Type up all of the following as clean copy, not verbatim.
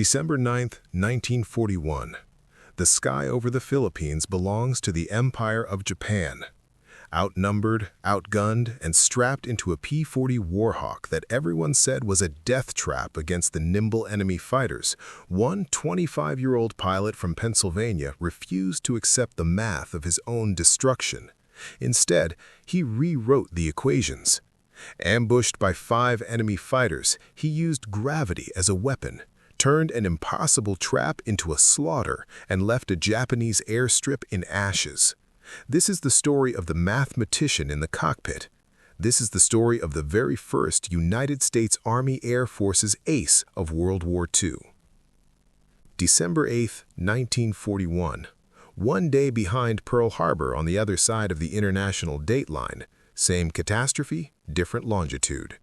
December 9, 1941. The sky over the Philippines belongs to the Empire of Japan. Outnumbered, outgunned, and strapped into a P-40 Warhawk that everyone said was a death trap against the nimble enemy fighters, one 25-year-old pilot from Pennsylvania refused to accept the math of his own destruction. Instead, he rewrote the equations. Ambushed by 5 enemy fighters, he used gravity as a weapon, turned an impossible trap into a slaughter, and left a Japanese airstrip in ashes. This is the story of the mathematician in the cockpit. This is the story of the very first United States Army Air Force's ace of World War II. December 8, 1941. One day behind Pearl Harbor on the other side of the international date line. Same catastrophe, different longitude.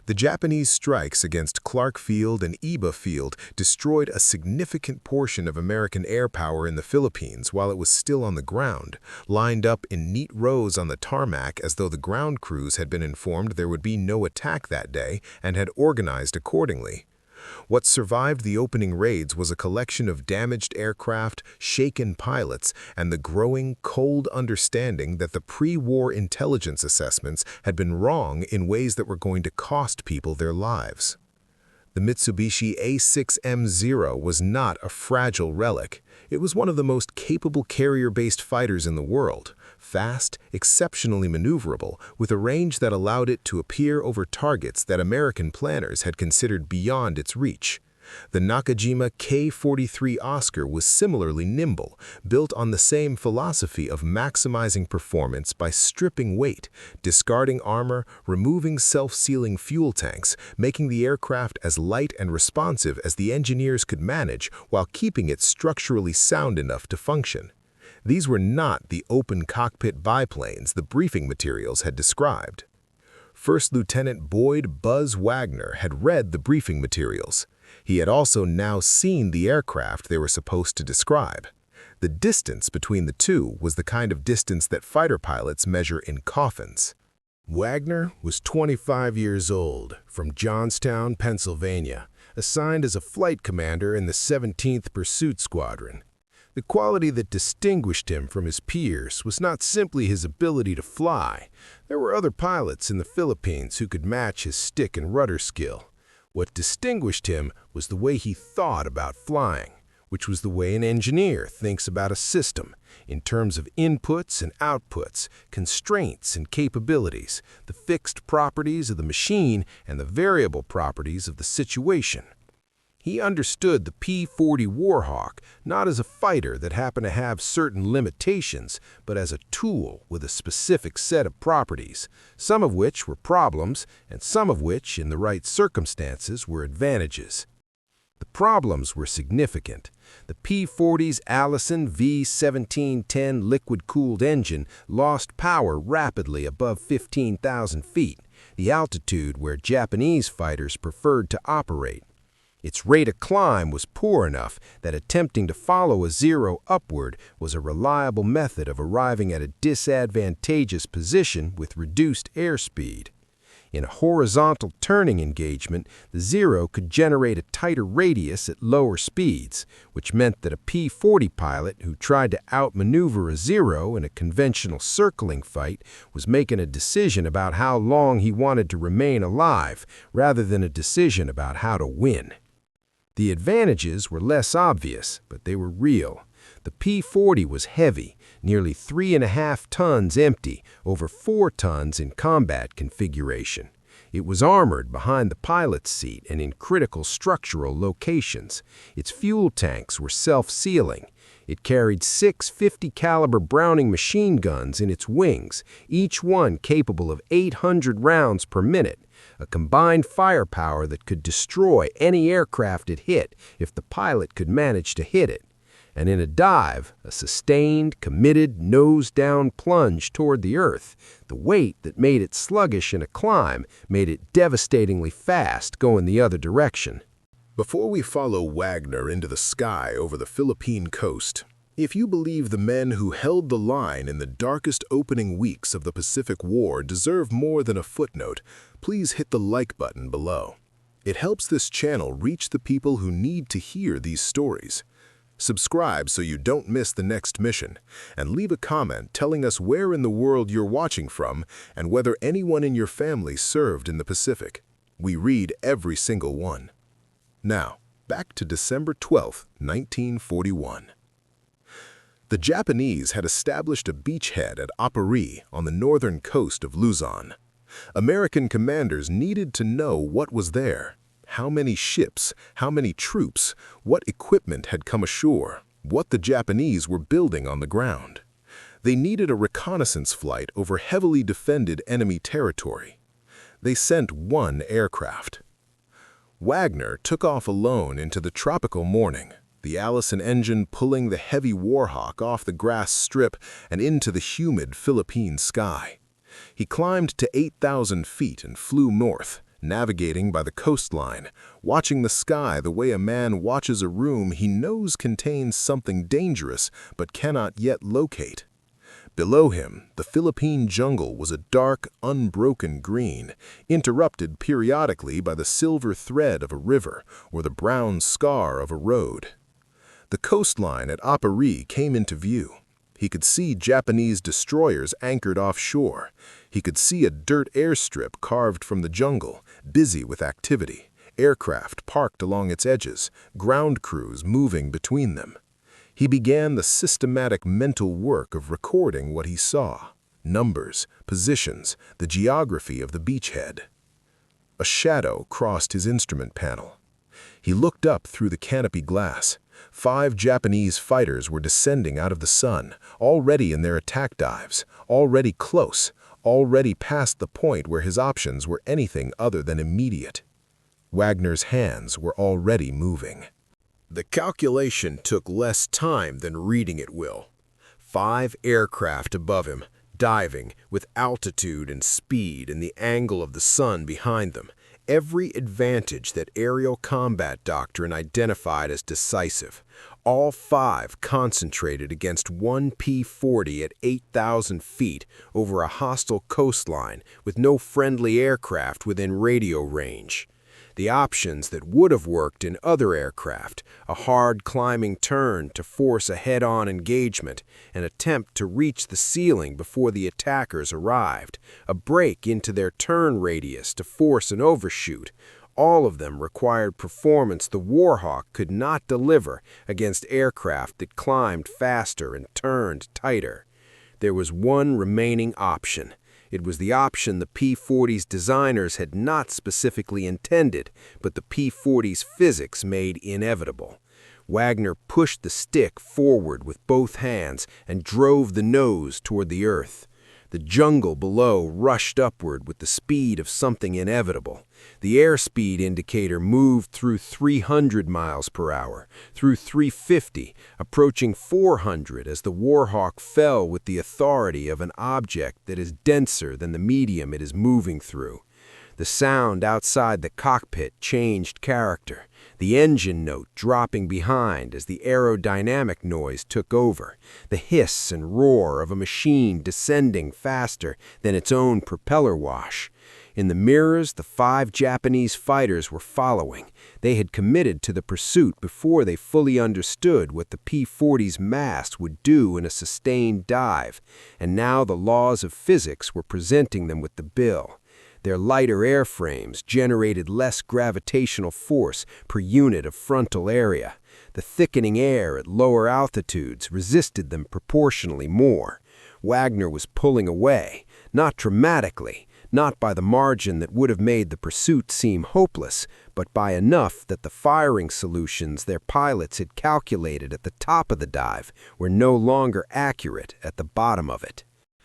The Japanese strikes against Clark Field and Iba Field destroyed a significant portion of American air power in the Philippines while it was still on the ground, lined up in neat rows on the tarmac as though the ground crews had been informed there would be no attack that day and had organized accordingly. What survived the opening raids was a collection of damaged aircraft, shaken pilots, and the growing, cold understanding that the pre-war intelligence assessments had been wrong in ways that were going to cost people their lives. The Mitsubishi A6M0 was not a fragile relic. It was one of the most capable carrier-based fighters in the world, fast, exceptionally maneuverable, with a range that allowed it to appear over targets that American planners had considered beyond its reach. The Nakajima K-43 Oscar was similarly nimble, built on the same philosophy of maximizing performance by stripping weight, discarding armor, removing self-sealing fuel tanks, making the aircraft as light and responsive as the engineers could manage while keeping it structurally sound enough to function. These were not the open cockpit biplanes the briefing materials had described. First Lieutenant Boyd "Buzz" Wagner had read the briefing materials. He had also now seen the aircraft they were supposed to describe. The distance between the two was the kind of distance that fighter pilots measure in coffins. Wagner was 25 years old, from Johnstown, Pennsylvania, assigned as a flight commander in the 17th Pursuit Squadron. The quality that distinguished him from his peers was not simply his ability to fly. There were other pilots in the Philippines who could match his stick and rudder skill. What distinguished him was the way he thought about flying, which was the way an engineer thinks about a system, in terms of inputs and outputs, constraints and capabilities, the fixed properties of the machine and the variable properties of the situation. He understood the P-40 Warhawk not as a fighter that happened to have certain limitations, but as a tool with a specific set of properties, some of which were problems and some of which, in the right circumstances, were advantages. The problems were significant. The P-40's Allison V1710 liquid-cooled engine lost power rapidly above 15,000 feet, the altitude where Japanese fighters preferred to operate. Its rate of climb was poor enough that attempting to follow a zero upward was a reliable method of arriving at a disadvantageous position with reduced airspeed. In a horizontal turning engagement, the zero could generate a tighter radius at lower speeds, which meant that a P-40 pilot who tried to outmaneuver a zero in a conventional circling fight was making a decision about how long he wanted to remain alive, rather than a decision about how to win. The advantages were less obvious, but they were real. The P-40 was heavy, nearly 3.5 tons empty, over 4 tons in combat configuration. It was armored behind the pilot's seat and in critical structural locations. Its fuel tanks were self-sealing. It carried 6 50-caliber Browning machine guns in its wings, each one capable of 800 rounds per minute, a combined firepower that could destroy any aircraft it hit if the pilot could manage to hit it. And in a dive, a sustained, committed, nose-down plunge toward the earth, the weight that made it sluggish in a climb made it devastatingly fast going the other direction. Before we follow Wagner into the sky over the Philippine coast, if you believe the men who held the line in the darkest opening weeks of the Pacific War deserve more than a footnote, please hit the like button below. It helps this channel reach the people who need to hear these stories. Subscribe so you don't miss the next mission, and leave a comment telling us where in the world you're watching from and whether anyone in your family served in the Pacific. We read every single one. Now, back to December 12, 1941. The Japanese had established a beachhead at Aparri on the northern coast of Luzon. American commanders needed to know what was there. How many ships, how many troops, what equipment had come ashore, what the Japanese were building on the ground. They needed a reconnaissance flight over heavily defended enemy territory. They sent one aircraft. Wagner took off alone into the tropical morning, the Allison engine pulling the heavy Warhawk off the grass strip and into the humid Philippine sky. He climbed to 8,000 feet and flew north, navigating by the coastline, watching the sky the way a man watches a room he knows contains something dangerous but cannot yet locate. Below him, the Philippine jungle was a dark, unbroken green, interrupted periodically by the silver thread of a river or the brown scar of a road. The coastline at Aparri came into view. He could see Japanese destroyers anchored offshore. He could see a dirt airstrip carved from the jungle, busy with activity, aircraft parked along its edges, ground crews moving between them. He began the systematic mental work of recording what he saw: numbers, positions, the geography of the beachhead. A shadow crossed his instrument panel. He looked up through the canopy glass. 5 Japanese fighters were descending out of the sun, already in their attack dives, already close, already past the point where his options were anything other than immediate. Wagner's hands were already moving. The calculation took less time than reading it will. 5 aircraft above him, diving, with altitude and speed and the angle of the sun behind them. Every advantage that aerial combat doctrine identified as decisive. All 5 concentrated against one P-40 at 8,000 feet over a hostile coastline with no friendly aircraft within radio range. The options that would have worked in other aircraft: a hard climbing turn to force a head-on engagement, an attempt to reach the ceiling before the attackers arrived, a break into their turn radius to force an overshoot. All of them required performance the Warhawk could not deliver against aircraft that climbed faster and turned tighter. There was one remaining option. It was the option the P-40's designers had not specifically intended, but the P-40's physics made inevitable. Wagner pushed the stick forward with both hands and drove the nose toward the earth. The jungle below rushed upward with the speed of something inevitable. The airspeed indicator moved through 300 miles per hour, through 350, approaching 400 as the Warhawk fell with the authority of an object that is denser than the medium it is moving through. The sound outside the cockpit changed character, the engine note dropping behind as the aerodynamic noise took over, the hiss and roar of a machine descending faster than its own propeller wash. In the mirrors, the 5 Japanese fighters were following. They had committed to the pursuit before they fully understood what the P-40's mast would do in a sustained dive, and now the laws of physics were presenting them with the bill. Their lighter airframes generated less gravitational force per unit of frontal area. The thickening air at lower altitudes resisted them proportionally more. Wagner was pulling away, not dramatically, not by the margin that would have made the pursuit seem hopeless, but by enough that the firing solutions their pilots had calculated at the top of the dive were no longer accurate at the bottom of it.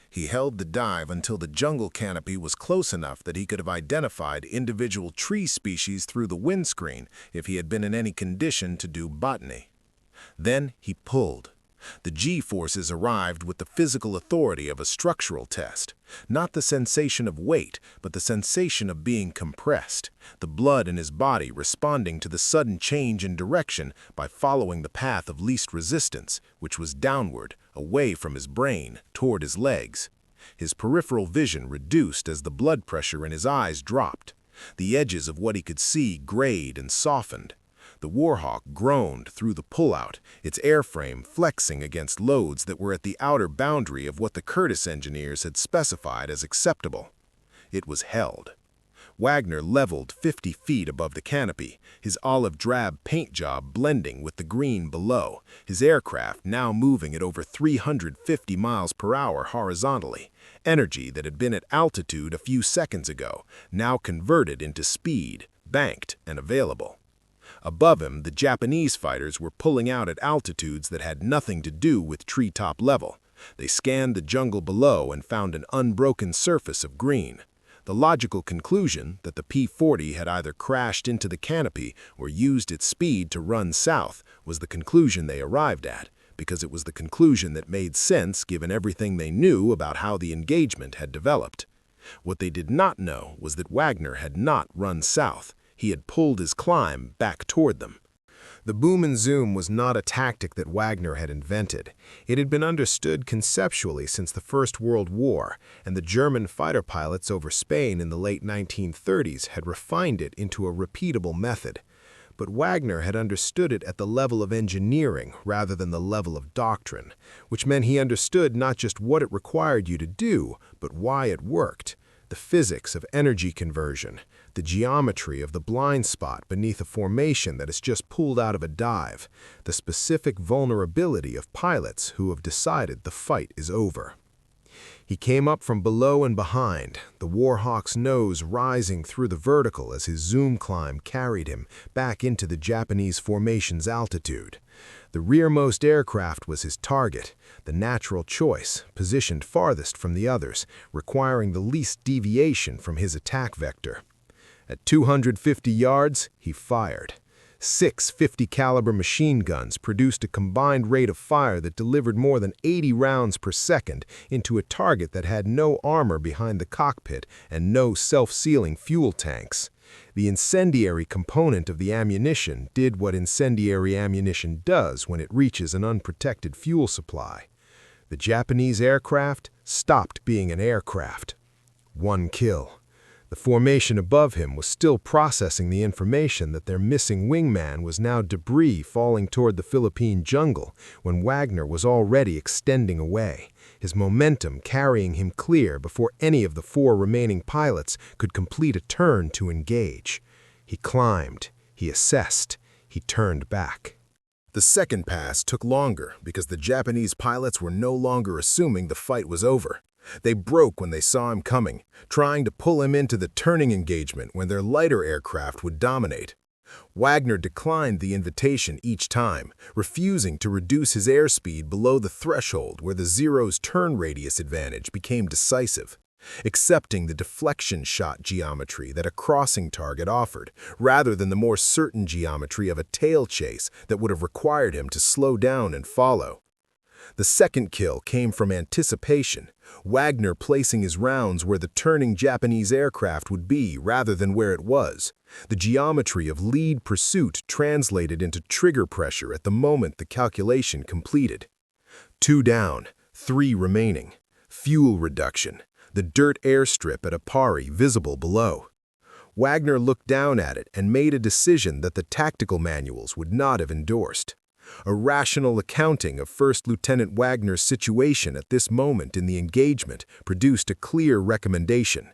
He held the dive until the jungle canopy was close enough that he could have identified individual tree species through the windscreen if he had been in any condition to do botany. Then he pulled. The G-forces arrived with the physical authority of a structural test. Not the sensation of weight, but the sensation of being compressed. The blood in his body responding to the sudden change in direction by following the path of least resistance, which was downward, away from his brain, toward his legs. His peripheral vision reduced as the blood pressure in his eyes dropped. The edges of what he could see grayed and softened. The Warhawk groaned through the pullout, its airframe flexing against loads that were at the outer boundary of what the Curtiss engineers had specified as acceptable. It was held. Wagner leveled 50 feet above the canopy, his olive-drab paint job blending with the green below, his aircraft now moving at over 350 miles per hour horizontally, energy that had been at altitude a few seconds ago, now converted into speed, banked and available. Above him, the Japanese fighters were pulling out at altitudes that had nothing to do with treetop level. They scanned the jungle below and found an unbroken surface of green. The logical conclusion that the P-40 had either crashed into the canopy or used its speed to run south was the conclusion they arrived at, because it was the conclusion that made sense given everything they knew about how the engagement had developed. What they did not know was that Wagner had not run south. He had pulled his climb back toward them. The boom and zoom was not a tactic that Wagner had invented. It had been understood conceptually since the First World War, and the German fighter pilots over Spain in the late 1930s had refined it into a repeatable method. But Wagner had understood it at the level of engineering rather than the level of doctrine, which meant he understood not just what it required you to do, but why it worked. The physics of energy conversion, the geometry of the blind spot beneath a formation that is just pulled out of a dive, the specific vulnerability of pilots who have decided the fight is over. He came up from below and behind, the Warhawk's nose rising through the vertical as his zoom climb carried him back into the Japanese formation's altitude. The rearmost aircraft was his target, the natural choice, positioned farthest from the others, requiring the least deviation from his attack vector. At 250 yards, he fired. 6 50-caliber machine guns produced a combined rate of fire that delivered more than 80 rounds per second into a target that had no armor behind the cockpit and no self-sealing fuel tanks. The incendiary component of the ammunition did what incendiary ammunition does when it reaches an unprotected fuel supply. The Japanese aircraft stopped being an aircraft. 1 kill. The formation above him was still processing the information that their missing wingman was now debris falling toward the Philippine jungle when Wagner was already extending away, his momentum carrying him clear before any of the 4 remaining pilots could complete a turn to engage. He climbed, he assessed, he turned back. The second pass took longer because the Japanese pilots were no longer assuming the fight was over. They broke when they saw him coming, trying to pull him into the turning engagement when their lighter aircraft would dominate. Wagner declined the invitation each time, refusing to reduce his airspeed below the threshold where the Zero's turn radius advantage became decisive, accepting the deflection shot geometry that a crossing target offered, rather than the more certain geometry of a tail chase that would have required him to slow down and follow. The second kill came from anticipation, Wagner placing his rounds where the turning Japanese aircraft would be rather than where it was. The geometry of lead pursuit translated into trigger pressure at the moment the calculation completed. 2 down, 3 remaining. Fuel reduction. The dirt airstrip at Aparri visible below. Wagner looked down at it and made a decision that the tactical manuals would not have endorsed. A rational accounting of First Lieutenant Wagner's situation at this moment in the engagement produced a clear recommendation.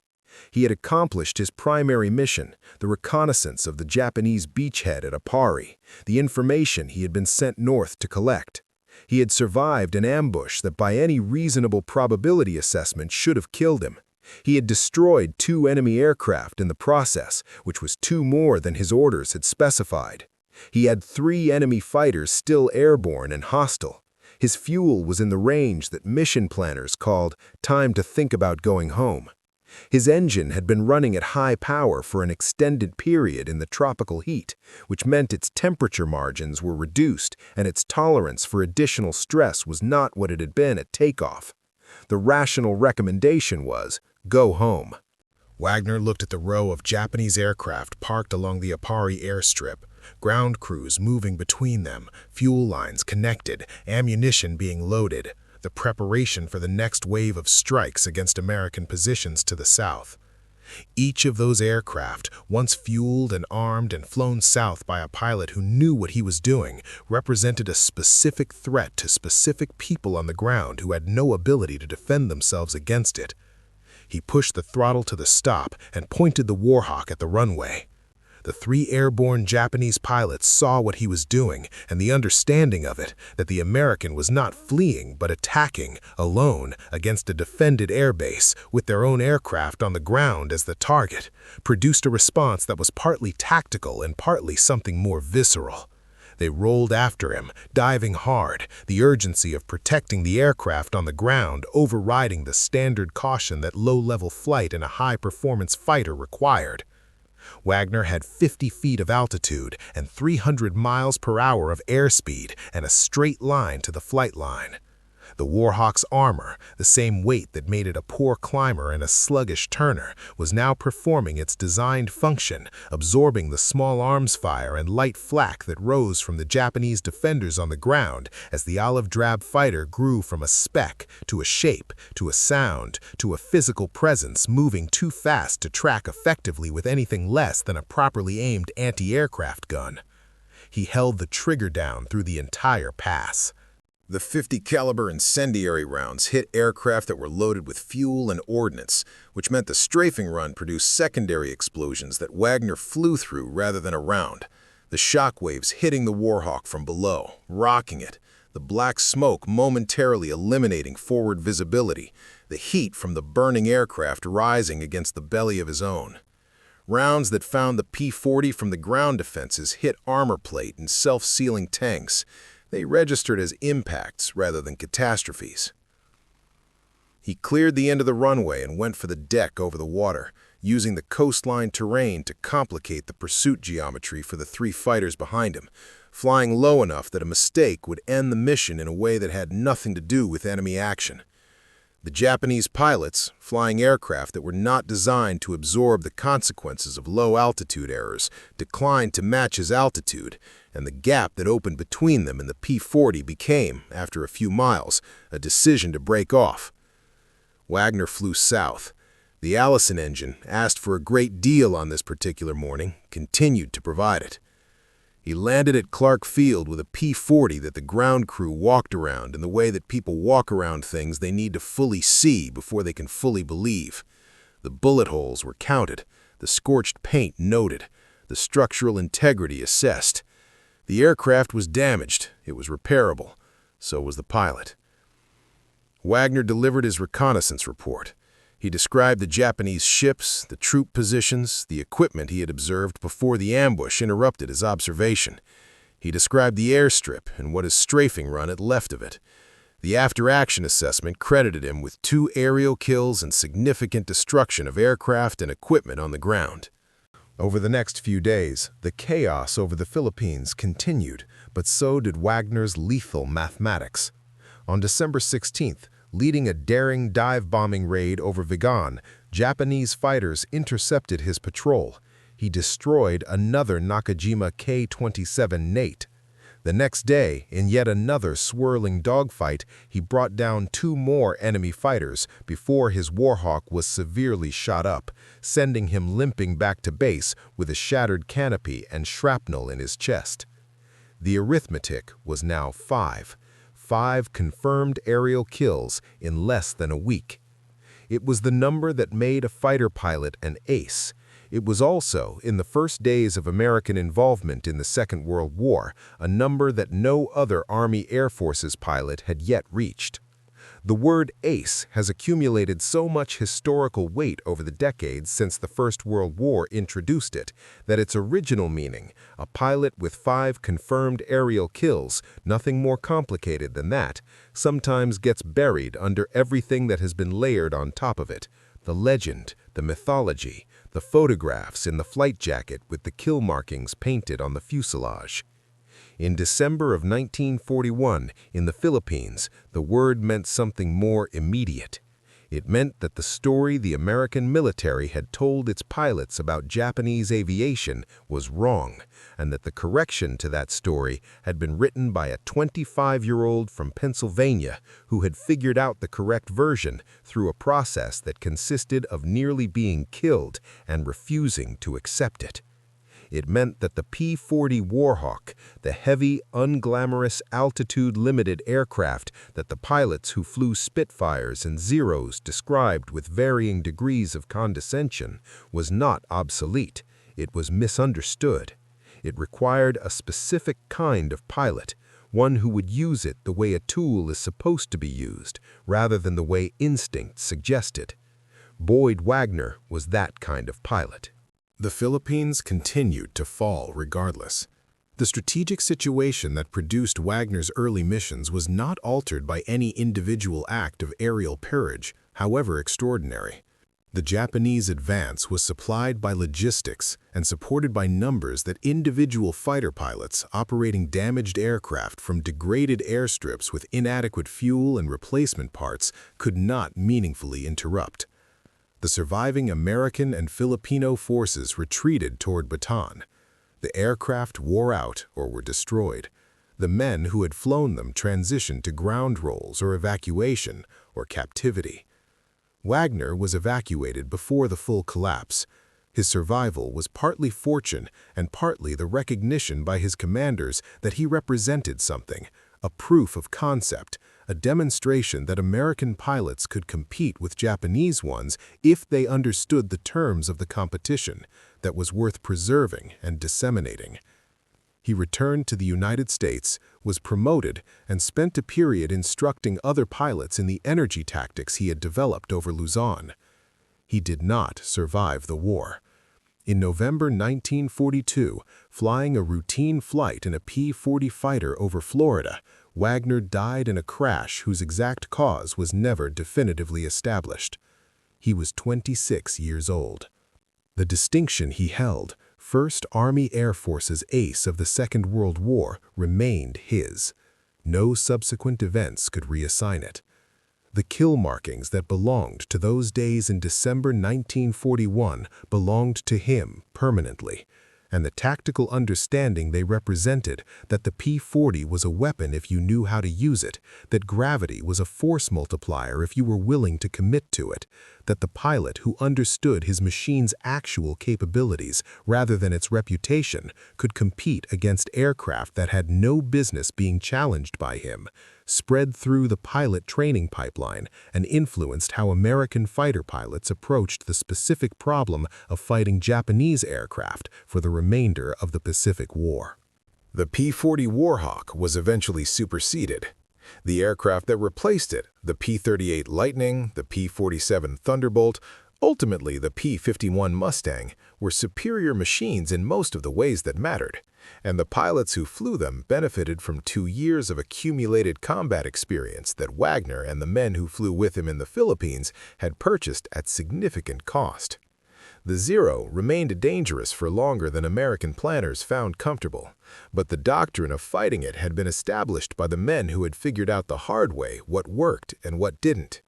He had accomplished his primary mission, the reconnaissance of the Japanese beachhead at Aparri, the information he had been sent north to collect. He had survived an ambush that by any reasonable probability assessment should have killed him. He had destroyed 2 enemy aircraft in the process, which was 2 more than his orders had specified. He had 3 enemy fighters still airborne and hostile. His fuel was in the range that mission planners called time to think about going home. His engine had been running at high power for an extended period in the tropical heat, which meant its temperature margins were reduced and its tolerance for additional stress was not what it had been at takeoff. The rational recommendation was, go home. Wagner looked at the row of Japanese aircraft parked along the Aparri airstrip, ground crews moving between them, fuel lines connected, ammunition being loaded, the preparation for the next wave of strikes against American positions to the south. Each of those aircraft, once fueled and armed and flown south by a pilot who knew what he was doing, represented a specific threat to specific people on the ground who had no ability to defend themselves against it. He pushed the throttle to the stop and pointed the Warhawk at the runway. The 3 airborne Japanese pilots saw what he was doing and the understanding of it, that the American was not fleeing but attacking, alone, against a defended airbase, with their own aircraft on the ground as the target, produced a response that was partly tactical and partly something more visceral. They rolled after him, diving hard, the urgency of protecting the aircraft on the ground overriding the standard caution that low-level flight in a high-performance fighter required. Wagner had 50 feet of altitude and 300 miles per hour of airspeed and a straight line to the flight line. The Warhawk's armor, the same weight that made it a poor climber and a sluggish turner, was now performing its designed function, absorbing the small arms fire and light flak that rose from the Japanese defenders on the ground as the olive-drab fighter grew from a speck to a shape, to a sound, to a physical presence moving too fast to track effectively with anything less than a properly aimed anti-aircraft gun. He held the trigger down through the entire pass. The 50 caliber incendiary rounds hit aircraft that were loaded with fuel and ordnance, which meant the strafing run produced secondary explosions that Wagner flew through rather than around. The shock waves hitting the Warhawk from below, rocking it, the black smoke momentarily eliminating forward visibility, the heat from the burning aircraft rising against the belly of his own. Rounds that found the P-40 from the ground defenses hit armor plate and self-sealing tanks. They registered as impacts rather than catastrophes. He cleared the end of the runway and went for the deck over the water, using the coastline terrain to complicate the pursuit geometry for the 3 fighters behind him, flying low enough that a mistake would end the mission in a way that had nothing to do with enemy action. The Japanese pilots, flying aircraft that were not designed to absorb the consequences of low-altitude errors, declined to match his altitude, and the gap that opened between them and the P-40 became, after a few miles, a decision to break off. Wagner flew south. The Allison engine, asked for a great deal on this particular morning, continued to provide it. He landed at Clark Field with a P-40 that the ground crew walked around in the way that people walk around things they need to fully see before they can fully believe. The bullet holes were counted, the scorched paint noted, the structural integrity assessed. The aircraft was damaged, it was repairable, so was the pilot. Wagner delivered his reconnaissance report. He described the Japanese ships, the troop positions, the equipment he had observed before the ambush interrupted his observation. He described the airstrip and what his strafing run had left of it. The after-action assessment credited him with 2 aerial kills and significant destruction of aircraft and equipment on the ground. Over the next few days, the chaos over the Philippines continued, but so did Wagner's lethal mathematics. On December 16th, leading a daring dive-bombing raid over Vigan, Japanese fighters intercepted his patrol. He destroyed another Nakajima K-27 Nate. The next day, in yet another swirling dogfight, he brought down 2 more enemy fighters before his Warhawk was severely shot up, sending him limping back to base with a shattered canopy and shrapnel in his chest. The arithmetic was now 5. 5 confirmed aerial kills in less than a week. It was the number that made a fighter pilot an ace. It was also, in the first days of American involvement in the Second World War, a number that no other Army Air Forces pilot had yet reached. The word ace has accumulated so much historical weight over the decades since the First World War introduced it, that its original meaning, a pilot with 5 confirmed aerial kills, nothing more complicated than that, sometimes gets buried under everything that has been layered on top of it: the legend, the mythology, the photographs in the flight jacket with the kill markings painted on the fuselage. In December of 1941, in the Philippines, the word meant something more immediate. It meant that the story the American military had told its pilots about Japanese aviation was wrong, and that the correction to that story had been written by a 25-year-old from Pennsylvania who had figured out the correct version through a process that consisted of nearly being killed and refusing to accept it. It meant that the P-40 Warhawk, the heavy, unglamorous, altitude-limited aircraft that the pilots who flew Spitfires and Zeros described with varying degrees of condescension, was not obsolete. It was misunderstood. It required a specific kind of pilot, one who would use it the way a tool is supposed to be used, rather than the way instinct suggested. Boyd Wagner was that kind of pilot. The Philippines continued to fall regardless. The strategic situation that produced Wagner's early missions was not altered by any individual act of aerial peerage, however extraordinary. The Japanese advance was supplied by logistics and supported by numbers that individual fighter pilots operating damaged aircraft from degraded airstrips with inadequate fuel and replacement parts could not meaningfully interrupt. The surviving American and Filipino forces retreated toward Bataan. The aircraft wore out or were destroyed. The men who had flown them transitioned to ground roles or evacuation or captivity. Wagner was evacuated before the full collapse. His survival was partly fortune and partly the recognition by his commanders that he represented something, a proof of concept, a demonstration that American pilots could compete with Japanese ones if they understood the terms of the competition that was worth preserving and disseminating. He returned to the United States, was promoted, and spent a period instructing other pilots in the energy tactics he had developed over Luzon. He did not survive the war. In November 1942, flying a routine flight in a P-40 fighter over Florida, Wagner died in a crash whose exact cause was never definitively established. He was 26 years old. The distinction he held, First Army Air Force's ace of the Second World War, remained his. No subsequent events could reassign it. The kill markings that belonged to those days in December 1941 belonged to him permanently, and the tactical understanding they represented that the P-40 was a weapon if you knew how to use it, that gravity was a force multiplier if you were willing to commit to it, that the pilot who understood his machine's actual capabilities rather than its reputation could compete against aircraft that had no business being challenged by him, spread through the pilot training pipeline and influenced how American fighter pilots approached the specific problem of fighting Japanese aircraft for the remainder of the Pacific War. The P-40 Warhawk was eventually superseded. The aircraft that replaced it, the P-38 Lightning, the P-47 Thunderbolt, ultimately the P-51 Mustang, were superior machines in most of the ways that mattered, and the pilots who flew them benefited from 2 years of accumulated combat experience that Wagner and the men who flew with him in the Philippines had purchased at significant cost. The Zero remained dangerous for longer than American planners found comfortable, but the doctrine of fighting it had been established by the men who had figured out the hard way what worked and what didn't.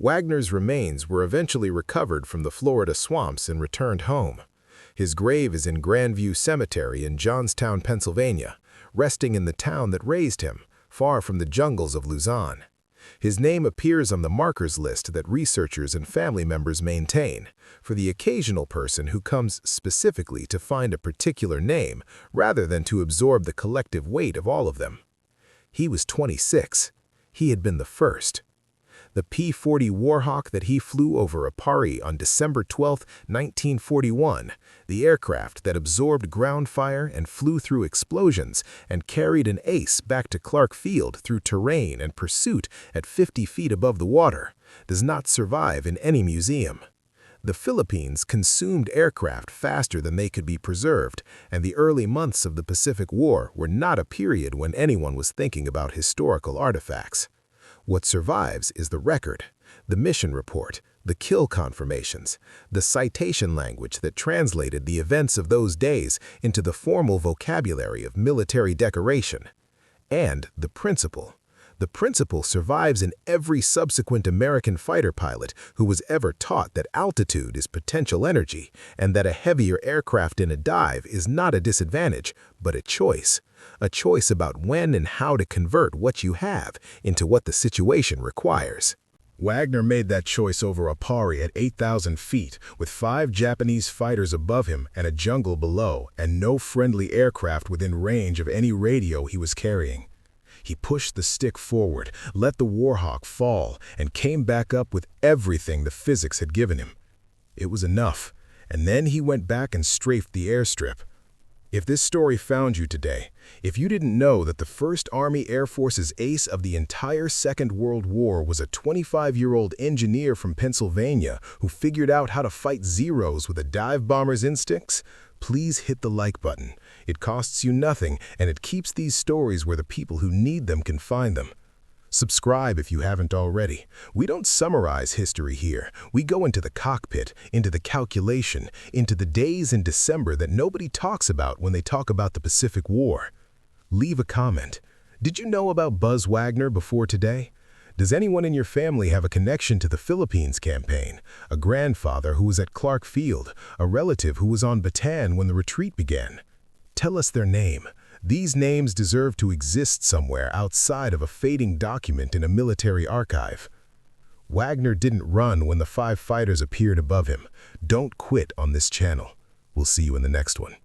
Wagner's remains were eventually recovered from the Florida swamps and returned home. His grave is in Grandview Cemetery in Johnstown, Pennsylvania, resting in the town that raised him, far from the jungles of Luzon. His name appears on the markers list that researchers and family members maintain, for the occasional person who comes specifically to find a particular name rather than to absorb the collective weight of all of them. He was 26. He had been the first. The P-40 Warhawk that he flew over Aparri on December 12, 1941, the aircraft that absorbed ground fire and flew through explosions and carried an ace back to Clark Field through terrain and pursuit at 50 feet above the water, does not survive in any museum. The Philippines consumed aircraft faster than they could be preserved, and the early months of the Pacific War were not a period when anyone was thinking about historical artifacts. What survives is the record, the mission report, the kill confirmations, the citation language that translated the events of those days into the formal vocabulary of military decoration, and the principle, The principle survives in every subsequent American fighter pilot who was ever taught that altitude is potential energy and that a heavier aircraft in a dive is not a disadvantage, but a choice. A choice about when and how to convert what you have into what the situation requires. Wagner made that choice over Aparri at 8,000 feet, with 5 Japanese fighters above him and a jungle below, and no friendly aircraft within range of any radio he was carrying. He pushed the stick forward, let the Warhawk fall, and came back up with everything the physics had given him. It was enough, and then he went back and strafed the airstrip. If this story found you today, if you didn't know that the 1st Army Air Force's ace of the entire Second World War was a 25-year-old engineer from Pennsylvania who figured out how to fight Zeros with a dive bomber's instincts, please hit the like button. It costs you nothing, and it keeps these stories where the people who need them can find them. Subscribe if you haven't already. We don't summarize history here. We go into the cockpit, into the calculation, into the days in December that nobody talks about when they talk about the Pacific War. Leave a comment. Did you know about Buzz Wagner before today? Does anyone in your family have a connection to the Philippines campaign? A grandfather who was at Clark Field, a relative who was on Bataan when the retreat began? Tell us their name. These names deserve to exist somewhere outside of a fading document in a military archive. Wagner didn't run when the 5 fighters appeared above him. Don't quit on this channel. We'll see you in the next one.